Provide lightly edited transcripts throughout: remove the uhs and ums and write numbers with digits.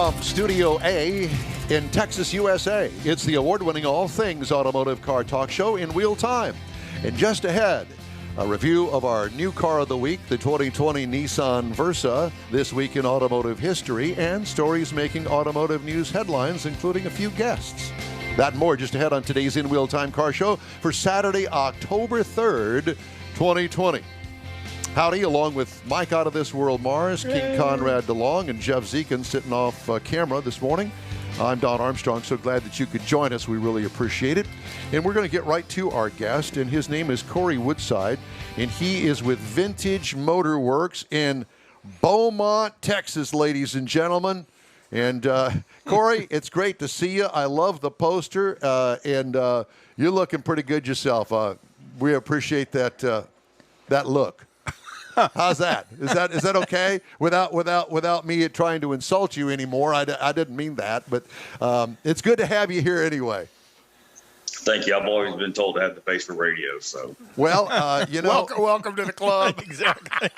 From Studio A in Texas, USA, it's the award-winning All Things Automotive Car Talk Show in Wheel Time. And just ahead, a review of our new car of the week, the 2020 Nissan Versa, this week in automotive history, and stories making automotive news headlines, including a few guests. That and more just ahead on today's In Wheel Time Car Show for Saturday, October 3rd, 2020. Howdy, along with Mike Out of This World Mars, King Conrad DeLong, and Jeff Zekin sitting off camera this morning. I'm Don Armstrong. So glad that you could join us. We really appreciate it. And we're going to get right to our guest, and his name is Kory Woodside, and he is with Vintage Motorworks in Beaumont, Texas, ladies and gentlemen. And Kory, it's great to see you. I love the poster, and you're looking pretty good yourself. We appreciate that look. How's that? Is that okay? Without me trying to insult you anymore. I didn't mean that, but it's good to have you here anyway. Thank you. I've always been told to have the face for radio. So well, welcome to the club. Exactly.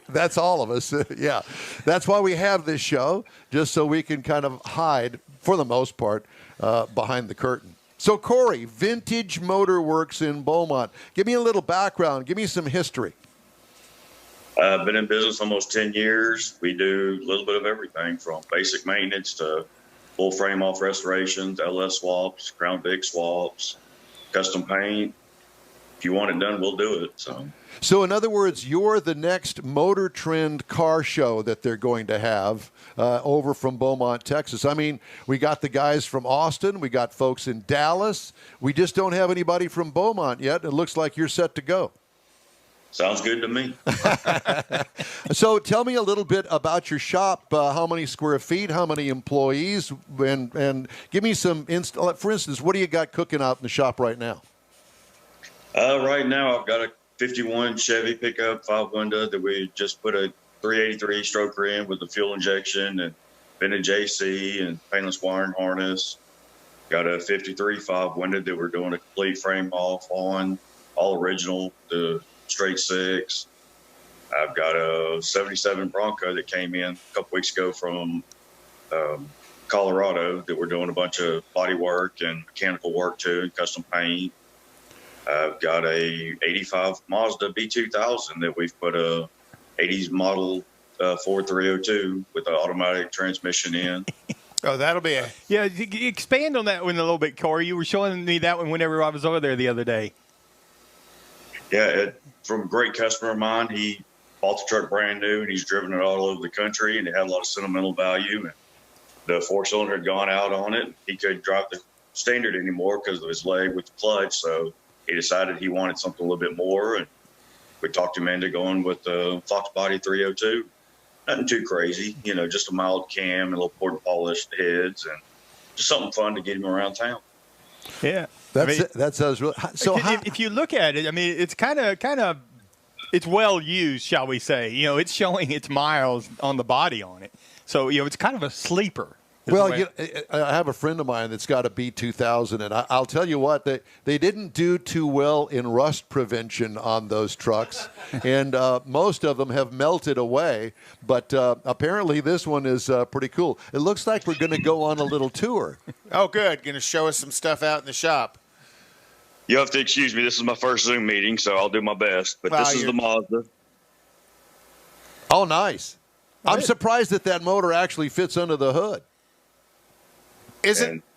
That's all of us. Yeah, that's why we have this show, just so we can kind of hide, for the most part, behind the curtain. So, Kory, Vintage Motorworks in Beaumont. Give me a little background. Give me some history. I've been in business almost 10 years. We do a little bit of everything from basic maintenance to full frame off restorations, LS swaps, Crown Vic swaps, custom paint. If you want it done, we'll do it. So, in other words, you're the next Motor Trend car show that they're going to have over from Beaumont, Texas. I mean, we got the guys from Austin. We got folks in Dallas. We just don't have anybody from Beaumont yet. It looks like you're set to go. Sounds good to me. So tell me a little bit about your shop. How many square feet? How many employees? And give me some, for instance, what do you got cooking out in the shop right now? Right now, I've got a 51 Chevy pickup, 5-window that we just put a 383 stroker in with the fuel injection and vintage AC and paintless wiring harness. Got a 53 5-window that we're doing a complete frame off on, all original, the straight six. I've got a 77 Bronco that came in a couple weeks ago from Colorado that we're doing a bunch of body work and mechanical work to, and custom paint. I've got a 85 Mazda B2000 that we've put a 80s model Ford 302 with an automatic transmission in. Oh, that'll be a... Yeah, expand on that one a little bit, Kory. You were showing me that one whenever I was over there the other day. Yeah, from a great customer of mine. He bought the truck brand new, and he's driven it all over the country, and it had a lot of sentimental value. And the four-cylinder had gone out on it. He couldn't drive the standard anymore because of his leg with the clutch, so he decided he wanted something a little bit more, and we talked him into going with the Fox Body 302. Nothing too crazy, just a mild cam and a little port and polished heads, and just something fun to get him around town. Yeah, that sounds really. So if you look at it, I mean, it's kind of, it's well used, shall we say? It's showing its miles on the body on it, so it's kind of a sleeper. Well, I have a friend of mine that's got a B2000, and I'll tell you what, they didn't do too well in rust prevention on those trucks, and most of them have melted away, but apparently this one is pretty cool. It looks like we're going to go on a little tour. Oh, good. Going to show us some stuff out in the shop. You have to excuse me. This is my first Zoom meeting, so I'll do my best, but this is the Mazda. Oh, nice. I'm surprised that motor actually fits under the hood.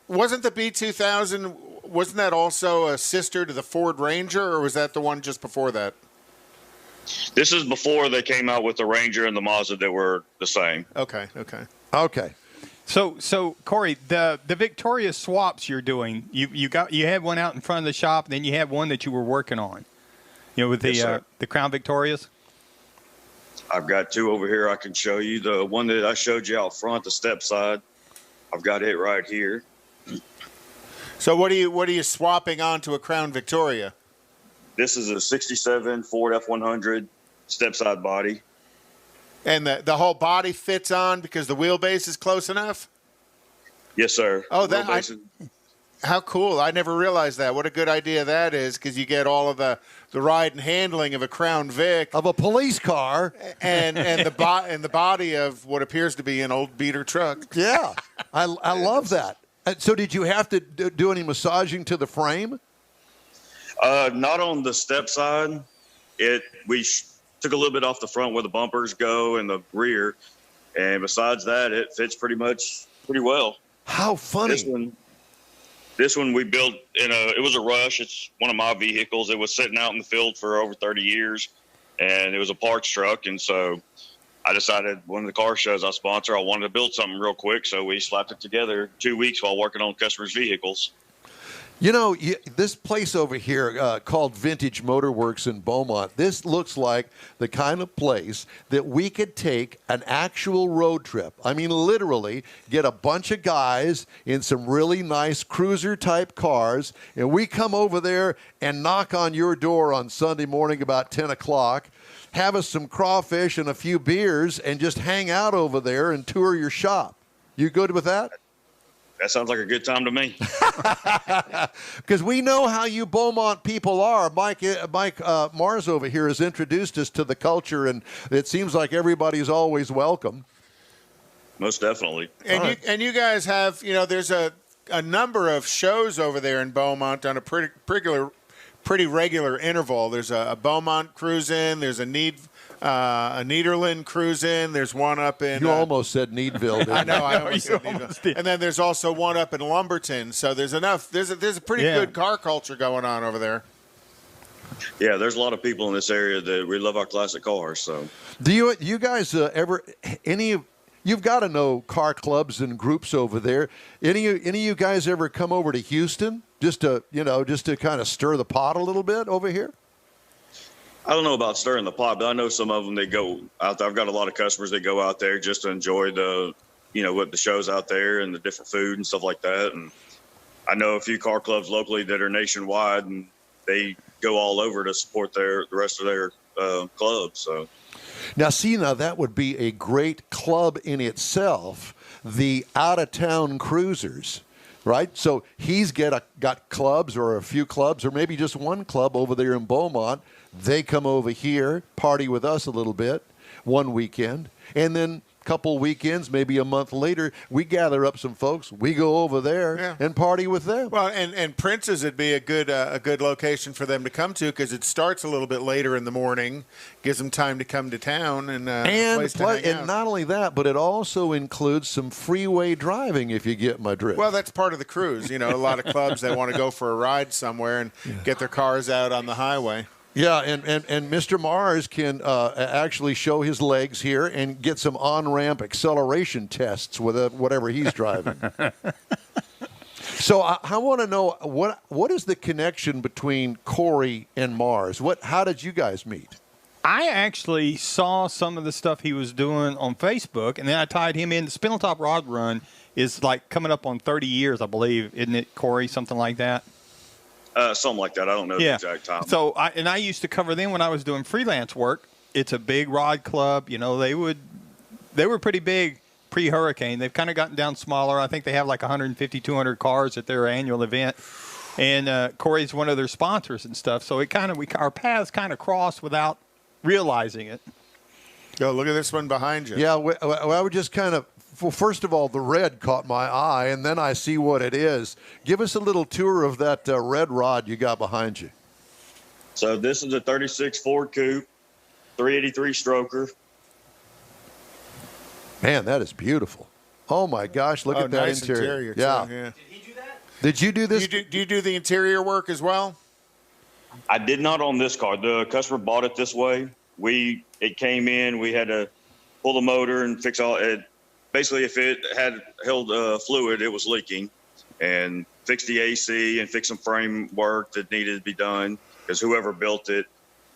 Wasn't the B2000, wasn't that also a sister to the Ford Ranger, or was that the one just before that? This is before they came out with the Ranger and the Mazda that were the same. Okay. So Kory, the Victoria swaps you're doing, you had one out in front of the shop, and then you had one that you were working on, with the Crown Victorias. I've got two over here I can show you. The one that I showed you out front, the step side, I've got it right here. So what are you swapping onto a Crown Victoria? This is a 67 Ford F100 step side body. And the whole body fits on because the wheelbase is close enough? Yes, sir. Oh, How cool. I never realized that. What a good idea that is, because you get all of the ride and handling of a Crown Vic. Of a police car. And the body of what appears to be an old beater truck. Yeah, I love that. So did you have to do any massaging to the frame? Not on the step side. We took a little bit off the front where the bumpers go and the rear. And besides that, it fits pretty well. How funny. This one we built it was a Rush. It's one of my vehicles. It was sitting out in the field for over 30 years, and it was a parts truck. And so I decided one of the car shows I sponsor, I wanted to build something real quick. So we slapped it together 2 weeks while working on customers' vehicles. You know, this place over here called Vintage Motorworks in Beaumont, this looks like the kind of place that we could take an actual road trip. I mean, literally get a bunch of guys in some really nice cruiser-type cars, and we come over there and knock on your door on Sunday morning about 10 o'clock, have us some crawfish and a few beers, and just hang out over there and tour your shop. You good with that? That sounds like a good time to me. Because we know how you Beaumont people are. Mike Mars over here has introduced us to the culture, and it seems like everybody's always welcome. Most definitely. And you guys have, there's a number of shows over there in Beaumont on a pretty regular interval. There's a Beaumont cruise-in. There's a Nederland cruise-in. There's one up in... You almost said Needville, didn't you? I know, I almost said Needville. And then there's also one up in Lumberton. So there's enough. There's a pretty good car culture going on over there. Yeah, there's a lot of people in this area that we love our classic cars. So, do you guys ever you've got to know car clubs and groups over there. Any of you guys ever come over to Houston just to kind of stir the pot a little bit over here? I don't know about stirring the pot, but I know some of them, they go out there. I've got a lot of customers that go out there just to enjoy what the shows out there and the different food and stuff like that. And I know a few car clubs locally that are nationwide, and they go all over to support the rest of their clubs. So now that would be a great club in itself, the out-of-town cruisers. Right? So he's got clubs or a few clubs or maybe just one club over there in Beaumont. They come over here, party with us a little bit one weekend, and then a couple weekends, maybe a month later, we gather up some folks. We go over there and party with them. Well, and Prince's would be a good location for them to come to because it starts a little bit later in the morning, gives them time to come to town and not only that, but it also includes some freeway driving. If you get my drift. Well, that's part of the cruise. A lot of clubs they want to go for a ride somewhere and get their cars out on the highway. Yeah, and Mr. Mars can actually show his legs here and get some on-ramp acceleration tests with whatever he's driving. So I want to know, what is the connection between Kory and Mars? How did you guys meet? I actually saw some of the stuff he was doing on Facebook, and then I tied him in. The Spindle Top Rod Run is like coming up on 30 years, I believe, isn't it, Kory? Something like that? Something like that. I don't know the exact time. So, I used to cover them when I was doing freelance work. It's a big rod club. They were pretty big pre-hurricane. They've kind of gotten down smaller. I think they have like 150, 200 cars at their annual event. And Kory's one of their sponsors and stuff. So our paths kind of crossed without realizing it. Yo, look at this one behind you. Yeah, I would just kind of. Well, first of all, the red caught my eye, and then I see what it is. Give us a little tour of that red rod you got behind you. So this is a 36 Ford Coupe, 383 stroker. Man, that is beautiful. Oh, my gosh, look at that nice interior yeah. too, yeah. Did he do that? Did you do this? Do you do the interior work as well? I did not on this car. The customer bought it this way. It came in, we had to pull the motor and fix all it. Basically, if it had held fluid, it was leaking, and fix the AC and fix some frame work that needed to be done because whoever built it,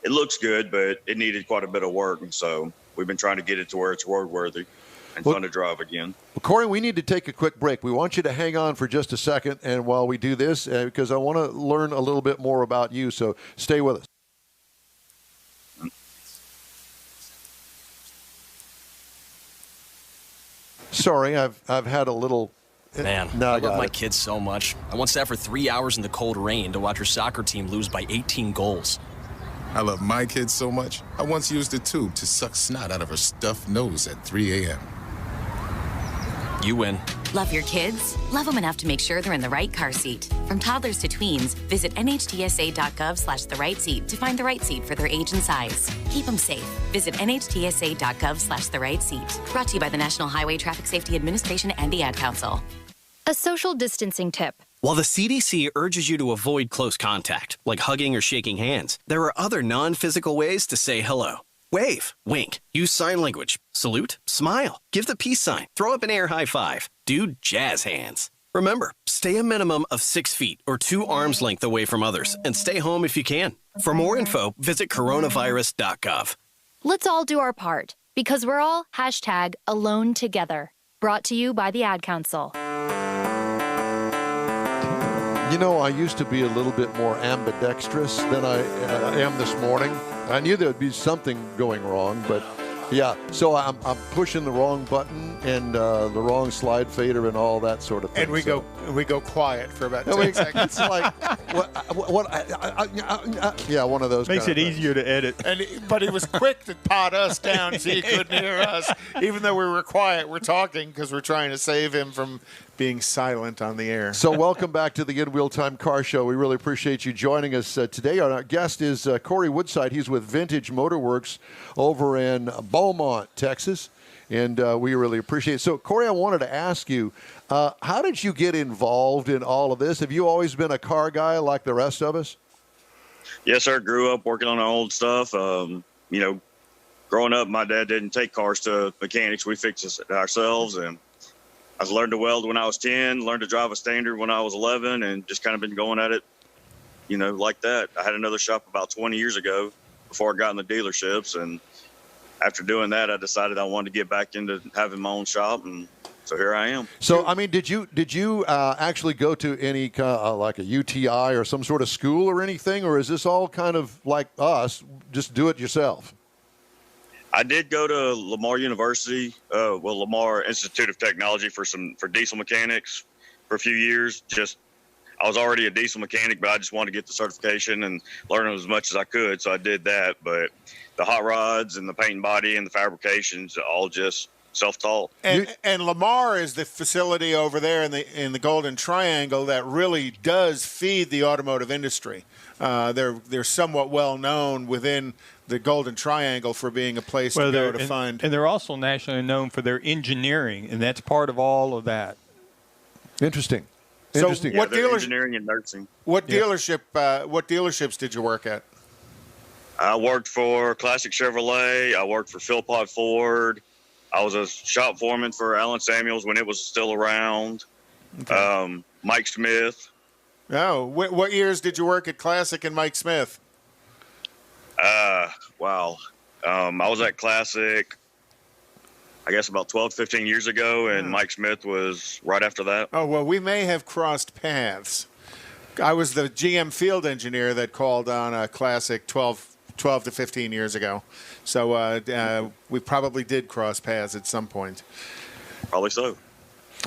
it looks good, but it needed quite a bit of work. And so we've been trying to get it to where it's roadworthy and fun to drive again. Well, Kory, we need to take a quick break. We want you to hang on for just a second, and while we do this, because I want to learn a little bit more about you, so stay with us. Sorry, I've had a little Man, No, I got love my it. kids so much. I once sat for 3 hours in the cold rain to watch her soccer team lose by 18 goals. I love my kids so much, I once used a tube to suck snot out of her stuffed nose at 3 a.m. You win. Love your kids? Love them enough to make sure they're in the right car seat. From toddlers to tweens, visit nhtsa.gov/the right seat to find the right seat for their age and size. Keep them safe. Visit nhtsa.gov/the right seat. Brought to you by the National Highway Traffic Safety Administration and the Ad Council. A social distancing tip. While the CDC urges you to avoid close contact, like hugging or shaking hands, there are other non-physical ways to say hello. Wave, wink, use sign language, salute, smile, give the peace sign, throw up an air high five, do jazz hands. Remember, stay a minimum of 6 feet or 2 arms length away from others and stay home if you can. For more info, visit coronavirus.gov. Let's all do our part because we're all #AloneTogether. Brought to you by the Ad Council. You know, I used to be a little bit more ambidextrous than I am this morning. I knew there would be something going wrong, but yeah. So I'm pushing the wrong button and the wrong slide fader and all that sort of thing. And we go quiet for about And 10 seconds. It's like yeah, one of those. Makes kind it of things. easier to edit. But he was quick to pot us down so he couldn't hear us. Even though we were quiet, we're talking because we're trying to save him from being silent on the air. So welcome back to the In Wheel Time Car Show. We really appreciate you joining us today. Our guest is Kory Woodside. He's with Vintage Motorworks over in Beaumont, Texas, and we really appreciate it. So, Kory, I wanted to ask you, how did you get involved in all of this? Have you always been a car guy like the rest of us? Yes, sir. Grew up working on our old stuff. You know, growing up, my dad didn't take cars to mechanics. We fixed it ourselves, and I learned to weld when I was 10, learned to drive a standard when I was 11, and just kind of been going at it, you know, like that. I had another shop about 20 years ago before I got in the dealerships, and after doing that, I decided I wanted to get back into having my own shop, and so here I am. So, I mean, did you actually go to any like a UTI or some sort of school or anything, or is this all kind of like us, just do it yourself? I did go to Lamar University, Lamar Institute of Technology for diesel mechanics for a few years. I was already a diesel mechanic, but I just wanted to get the certification and learn as much as I could. So I did that. But the hot rods and the paint and body and the fabrications, all just self-taught. And Lamar is the facility over there in the Golden Triangle that really does feed the automotive industry. They're somewhat well known within the Golden Triangle for being a place to go to find. And they're also nationally known for their engineering, and that's part of all of that. Interesting. So Interesting. Yeah, they're engineering and nursing. What dealerships did you work at? I worked for Classic Chevrolet. I worked for Philpott Ford. I was a shop foreman for Alan Samuels when it was still around. Okay. Mike Smith. Oh, what years did you work at Classic and Mike Smith? Wow. I was at Classic, I guess about 12, 15 years ago, and Mike Smith was right after that. Oh, well, we may have crossed paths. I was the GM field engineer that called on a Classic 12 to 15 years ago. So we probably did cross paths at some point. Probably so.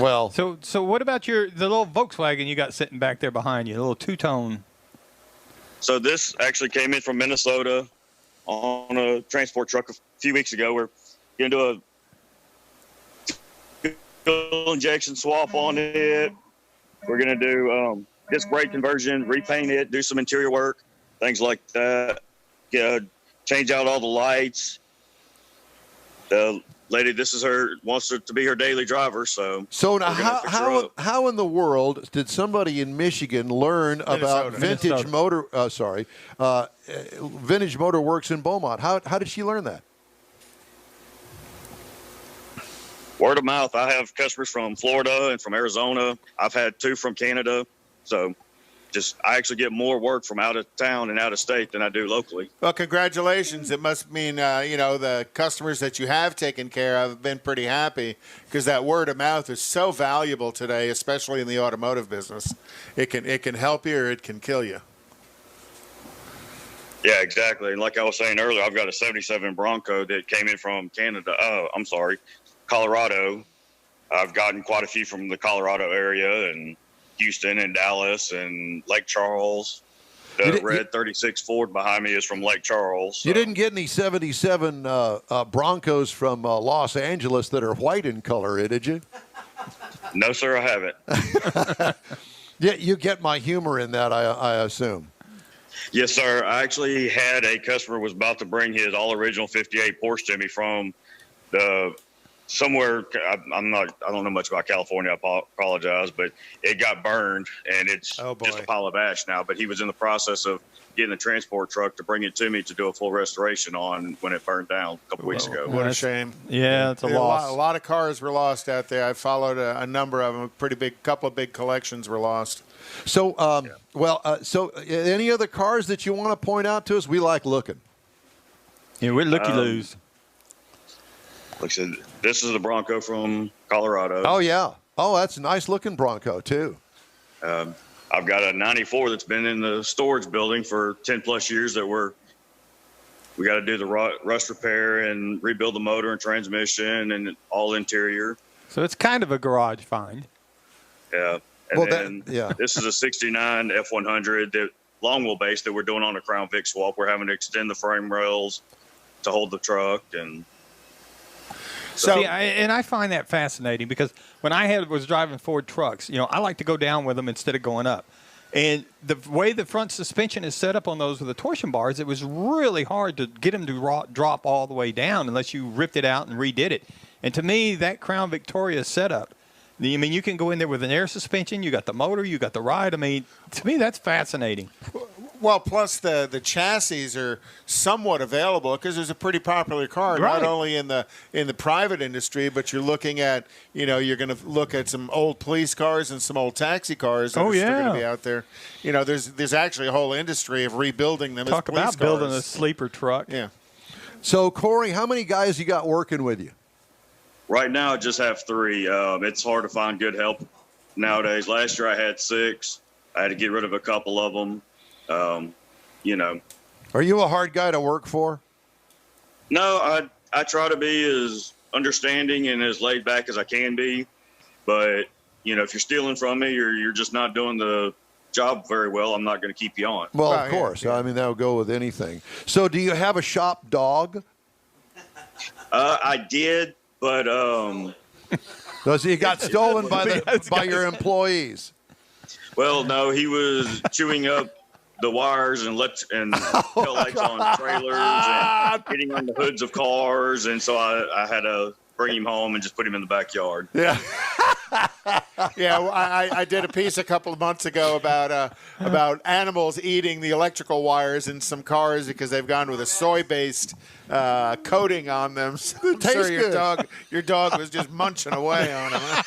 Well, so what about the little Volkswagen you got sitting back there behind you, the little two-tone? So this actually came in from Minnesota on a transport truck a few weeks ago. We're going to do a fuel injection swap on it. We're going to do disc brake conversion, repaint it, do some interior work, things like that. Change out all the lights. The lady, wants her to be her daily driver. So now how in the world did somebody in Michigan learn about Vintage Motorworks in Beaumont? How did she learn that? Word of mouth. I have customers from Florida and from Arizona. I've had 2 from Canada. So I actually get more work from out of town and out of state than I do locally. Well, congratulations. It must mean, the customers that you have taken care of have been pretty happy because that word of mouth is so valuable today, especially in the automotive business. It can help you or it can kill you. Yeah, exactly. And like I was saying earlier, I've got a 77 Bronco that came in from Colorado. I've gotten quite a few from the Colorado area and Houston and Dallas and Lake Charles. The red 36 Ford behind me is from Lake Charles. So. You didn't get any 77 Broncos from Los Angeles that are white in color, did you? No, sir, I haven't. Yeah, you get my humor in that, I assume. Yes, sir. I actually had a customer was about to bring his all-original 58 Porsche to me from somewhere. I don't know much about California. I apologize, but it got burned, and it's just a pile of ash now. But he was in the process of getting a transport truck to bring it to me to do a full restoration on when it burned down a couple weeks ago. What a shame. Yeah, it's a loss. A lot of cars were lost out there. I followed a number of them. Couple of big collections were lost. So, so any other cars that you want to point out to us? We like looking. Yeah, we're looky-loos. Like I said, this is the Bronco from Colorado. Oh, yeah. Oh, that's a nice-looking Bronco, too. I've got a 94 that's been in the storage building for 10-plus years that we got to do the rust repair and rebuild the motor and transmission and all interior. So it's kind of a garage find. Yeah. And this is a 69 F100 that long wheelbase that we're doing on a Crown Vic swap. We're having to extend the frame rails to hold the truck. And I find that fascinating because when I was driving Ford trucks, I like to go down with them instead of going up. And the way the front suspension is set up on those with the torsion bars, it was really hard to get them to drop all the way down unless you ripped it out and redid it. And to me, that Crown Victoria setup, I mean, you can go in there with an air suspension. You got the motor. You got the ride. I mean, to me, that's fascinating. Well, plus the chassis are somewhat available because there's a pretty popular car, not only in the private industry, but you're looking at, you're going to look at some old police cars and some old taxi cars that are still going to be out there. There's actually a whole industry of rebuilding them. Talk as police about cars. building a sleeper truck. Yeah. So, Kory, how many guys you got working with you? Right now, I just have 3. It's hard to find good help nowadays. Last year, I had 6. I had to get rid of a couple of them. Are you a hard guy to work for? No, I try to be as understanding and as laid back as I can be. But, if you're stealing from me or you're just not doing the job very well, I'm not going to keep you on. Well, of course. Yeah. I mean, that'll go with anything. So do you have a shop dog? I did. But he got stolen by your employees. Well, no, he was chewing up the wires and tail lights on trailers and getting on the hoods of cars, and so I had to bring him home and just put him in the backyard. Yeah. I did a piece a couple of months ago about animals eating the electrical wires in some cars because they've gone with a soy-based coating on them. So I'm sure your dog was just munching away on them.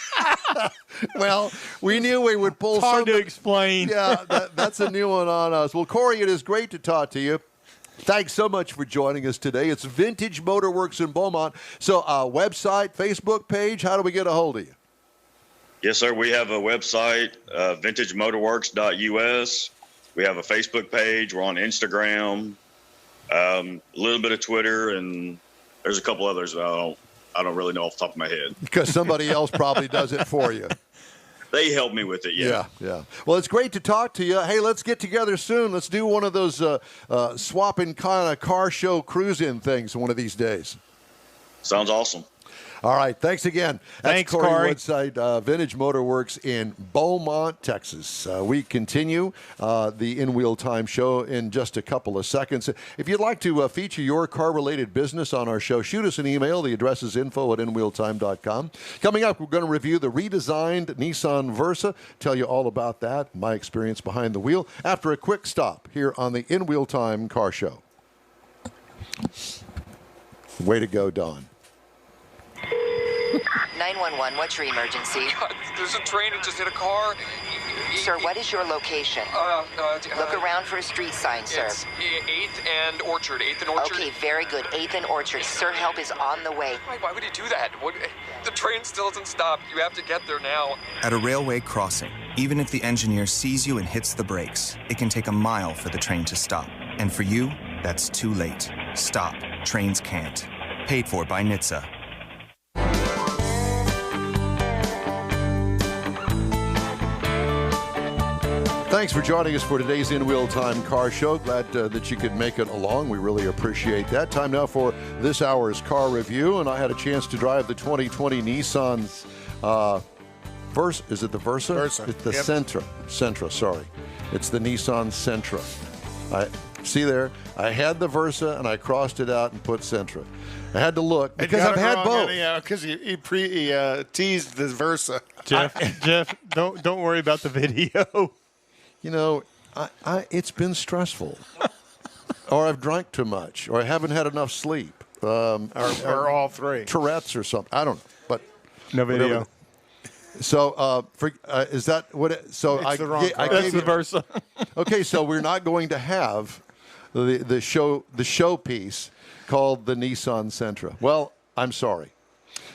Well, we knew we would pull. It's hard to explain. Yeah, that's a new one on us. Well, Kory, it is great to talk to you. Thanks so much for joining us today. It's Vintage Motorworks in Beaumont. So, website, Facebook page, how do we get a hold of you? Yes, sir. We have a website, vintagemotorworks.us. We have a Facebook page. We're on Instagram, a little bit of Twitter, and there's a couple others I don't really know off the top of my head. Because somebody else probably does it for you. They help me with it, yeah. Well, it's great to talk to you. Hey, let's get together soon. Let's do one of those swapping kind of car show cruise-in things one of these days. Sounds awesome. All right. Thanks again. Thanks, Kory Kory. Woodside, Vintage Motorworks in Beaumont, Texas. We continue the In Wheel Time show in just a couple of seconds. If you'd like to feature your car-related business on our show, shoot us an email. The address is info@inwheeltime.com. Coming up, we're going to review the redesigned Nissan Versa, tell you all about that, my experience behind the wheel, after a quick stop here on the In Wheel Time Car Show. Way to go, Don. 911, what's your emergency? God, there's a train that just hit a car. Sir, what is your location? Look around for a street sign, sir. It's 8th and Orchard. 8th and Orchard. Okay, very good. 8th and Orchard. Sir, help is on the way. Why would he do that? The train still doesn't stop. You have to get there now. At a railway crossing, even if the engineer sees you and hits the brakes, it can take a mile for the train to stop. And for you, that's too late. Stop. Trains can't. Paid for by NHTSA. Thanks for joining us for today's In Wheel Time Car Show. Glad that you could make it along. We really appreciate that. Time now for this hour's car review, and I had a chance to drive the 2020 Nissan's Versa. Is it the Versa? Versa. It's the Sentra. Sentra, sorry. It's the Nissan Sentra. See there, I had the Versa and I crossed it out and put Sentra. I had to look because I've had both. Yeah, because he teased the Versa. Jeff, don't worry about the video. You know, it's been stressful, or I've drank too much, or I haven't had enough sleep, or all three. Tourette's or something. I don't know, but no video. Whatever. So, is that what? That's the Versa. Okay, so we're not going to have the show piece called the Nissan Sentra. Well, I'm sorry.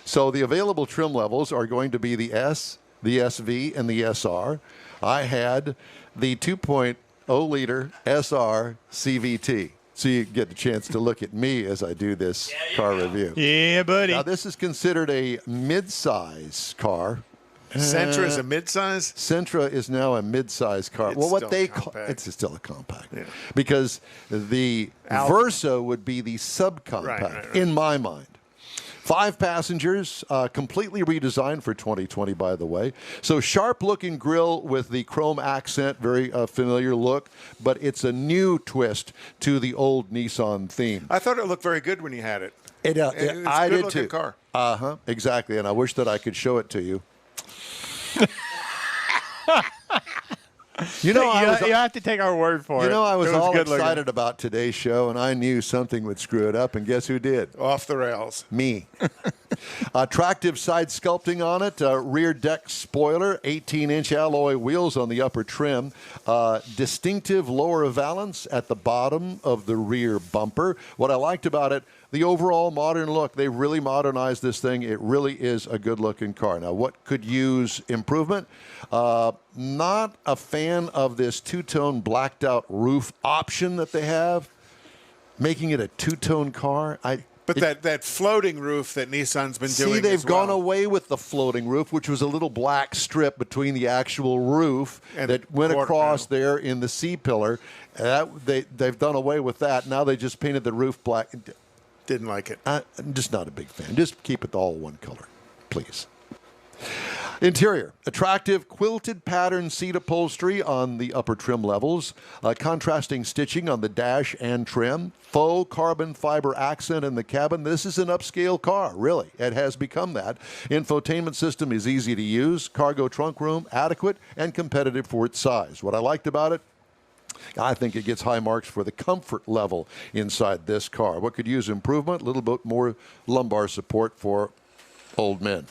So the available trim levels are going to be the S, the SV, and the SR. I had the 2.0-liter SR CVT. So you get the chance to look at me as I do this car review. Yeah, buddy. Now, this is considered a mid-size car. Sentra is a mid-size? Sentra is now a mid-size car. It's what they call it's still a compact. Yeah. Because the Versa would be the subcompact right. in my mind. 5 passengers, completely redesigned for 2020, by the way. So sharp-looking grille with the chrome accent, very familiar look, but it's a new twist to the old Nissan theme. I thought it looked very good when you had it. I did too. Car. Exactly, and I wish that I could show it to you. You have to take our word for it. You know, I was all excited about today's show, and I knew something would screw it up, and guess who did? Off the rails. Me. Attractive side sculpting on it, rear deck spoiler, 18-inch alloy wheels on the upper trim, distinctive lower valance at the bottom of the rear bumper. What I liked about it, the overall modern look. They really modernized this thing. It really is a good-looking car. Now, what could use improvement? Not a fan of this two-tone blacked-out roof option that they have, making it a two-tone car. But that floating roof that Nissan's been doing. See, they've gone away with the floating roof, which was a little black strip between the actual roof that went across there in the C-pillar. They've done away with that. Now they just painted the roof black. Didn't like it. I'm just not a big fan. Just keep it all one color, please. Interior, attractive quilted pattern seat upholstery on the upper trim levels, contrasting stitching on the dash and trim, faux carbon fiber accent in the cabin. This is an upscale car, really. It has become that. Infotainment system is easy to use, cargo trunk room adequate and competitive for its size. What I liked about it, I think it gets high marks for the comfort level inside this car. What could use improvement? A little bit more lumbar support for old men.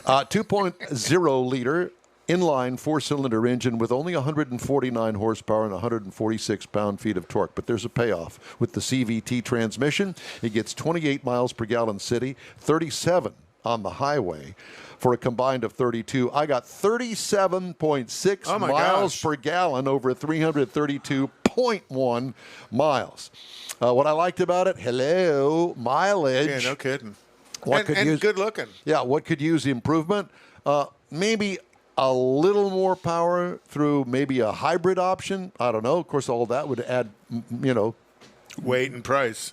2.0-liter inline 4-cylinder engine with only 149 horsepower and 146 pound-feet of torque. But there's a payoff. With the CVT transmission, it gets 28 miles per gallon city, 37 on the highway for a combined of 32. I got 37.6 miles per gallon over 332.1 miles. What I liked about it, mileage. Yeah, no kidding. Good looking. Yeah, what could use improvement? Maybe a little more power through maybe a hybrid option. I don't know. Of course, all that would add, weight and price.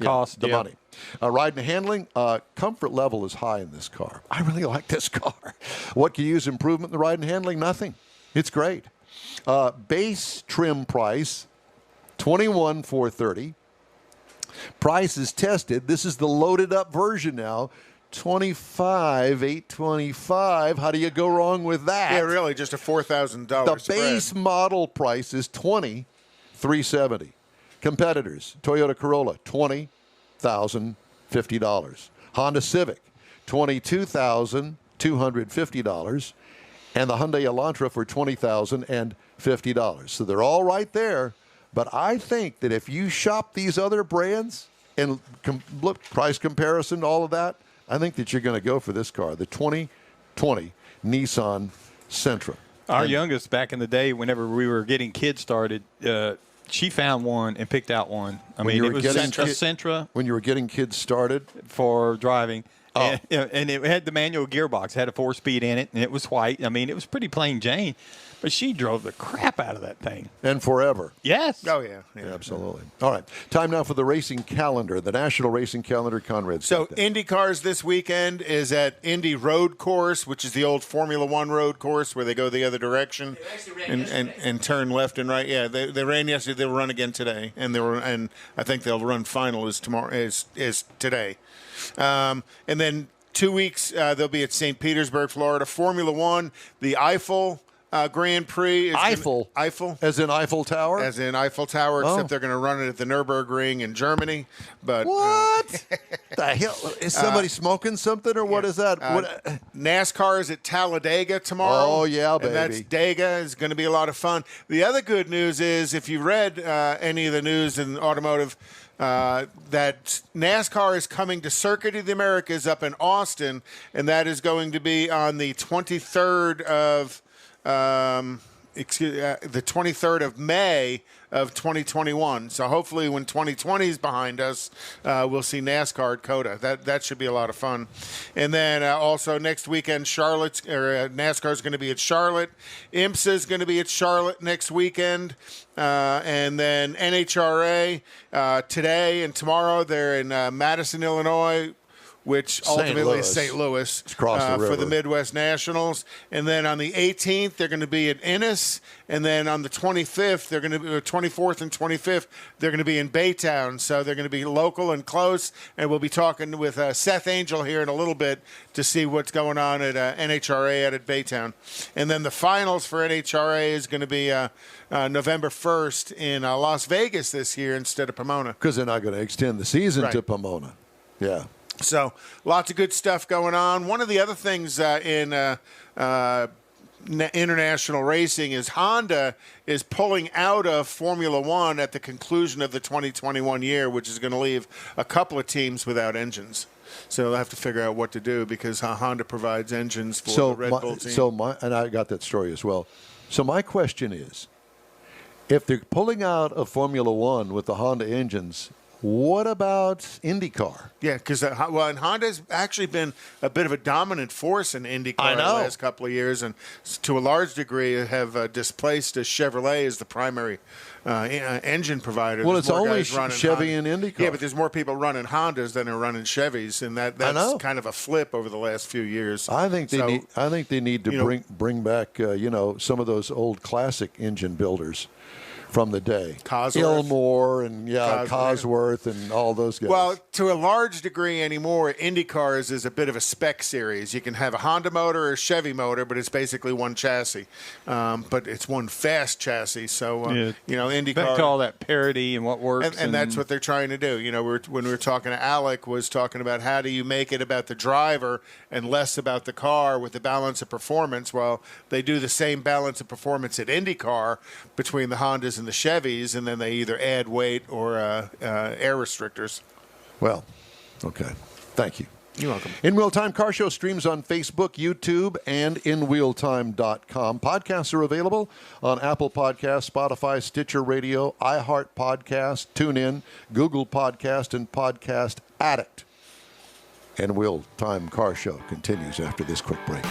Cost, the money. Ride and handling, comfort level is high in this car. I really like this car. What could use improvement in the ride and handling? Nothing. It's great. Base trim price, $21,430. Price is tested. This is the loaded up version now. $25,825. How do you go wrong with that? Yeah, really, just a $4,000 The base model price is $20,370. Competitors: Toyota Corolla, $20,050. Honda Civic, $22,250, and the Hyundai Elantra for $20,050. So they're all right there. But I think that if you shop these other brands and look price comparison, all of that, I think that you're going to go for this car, the 2020 Nissan Sentra. Our youngest back in the day, whenever we were getting kids started, she found one and picked out one. I mean, it was a Sentra. When you were getting kids started? For driving. And it had the manual gearbox. It had a 4-speed in it, and it was white. I mean, it was pretty plain Jane. But she drove the crap out of that thing. And forever. Yes. Oh, yeah. Absolutely. All right. Time now for the racing calendar, the National Racing Calendar, Conrad. So IndyCars this weekend is at Indy Road Course, which is the old Formula One road course where they go the other direction and turn left and right. Yeah, they ran yesterday. They'll run again today, and I think they'll run final is tomorrow is today, and then 2 weeks they'll be at St. Petersburg, Florida. Formula One, the Eiffel Grand Prix. Eiffel? As in Eiffel Tower? As in Eiffel Tower, except they're going to run it at the Nürburgring in Germany. But what? The hell? Is somebody smoking something, or what is that? NASCAR is at Talladega tomorrow. Oh, yeah, baby. And that's Dega. Is going to be a lot of fun. The other good news is, if you read any of the news in automotive, that NASCAR is coming to Circuit of the Americas up in Austin, and that is going to be on the 23rd of the 23rd of May of 2021. So hopefully when 2020 is behind us, we'll see NASCAR at COTA. That should be a lot of fun. And then also next weekend, NASCAR is going to be at Charlotte. IMSA is going to be at Charlotte next weekend. And then NHRA today and tomorrow, they're in Madison, Illinois, which ultimately is St. Louis for the Midwest Nationals. And then on the 18th, they're going to be at Ennis. And then on the 25th, they're going to be 24th and 25th, they're going to be in Baytown. So they're going to be local and close. And we'll be talking with Seth Angel here in a little bit to see what's going on at NHRA at Baytown. And then the finals for NHRA is going to be November 1st in Las Vegas this year instead of Pomona. Because they're not going to extend the season to Pomona. Yeah. So lots of good stuff going on. One of the other things in international racing is Honda is pulling out of Formula One at the conclusion of the 2021 year, which is going to leave a couple of teams without engines. So they'll have to figure out what to do because Honda provides engines for the Red Bull team. And I got that story as well. So my question is, if they're pulling out of Formula One with the Honda engines, what about IndyCar? Yeah, because and Honda's actually been a bit of a dominant force in IndyCar the last couple of years, and to a large degree have displaced Chevrolet as the primary engine provider. Well, it's only Chevy and IndyCar. Yeah, but there's more people running Hondas than are running Chevys, and that's kind of a flip over the last few years. I think they need to bring back some of those old classic engine builders from the day. Ilmore and Cosworth and all those guys. Well, to a large degree anymore, IndyCars is a bit of a spec series. You can have a Honda motor or a Chevy motor, but it's basically one chassis. But it's one fast chassis. So, IndyCar. Back to all that parity and what works. And that's what they're trying to do. When we were talking to Alec, was talking about how do you make it about the driver and less about the car with the balance of performance. Well, they do the same balance of performance at IndyCar between the Hondas and the Chevys, and then they either add weight or air restrictors. Well, okay. Thank you. You're welcome. In Wheel Time Car Show streams on Facebook, YouTube, and InWheelTime.com. Podcasts are available on Apple Podcasts, Spotify, Stitcher Radio, iHeart Podcast, TuneIn, Google Podcast, and Podcast Addict. And Wheel Time Car Show continues after this quick break.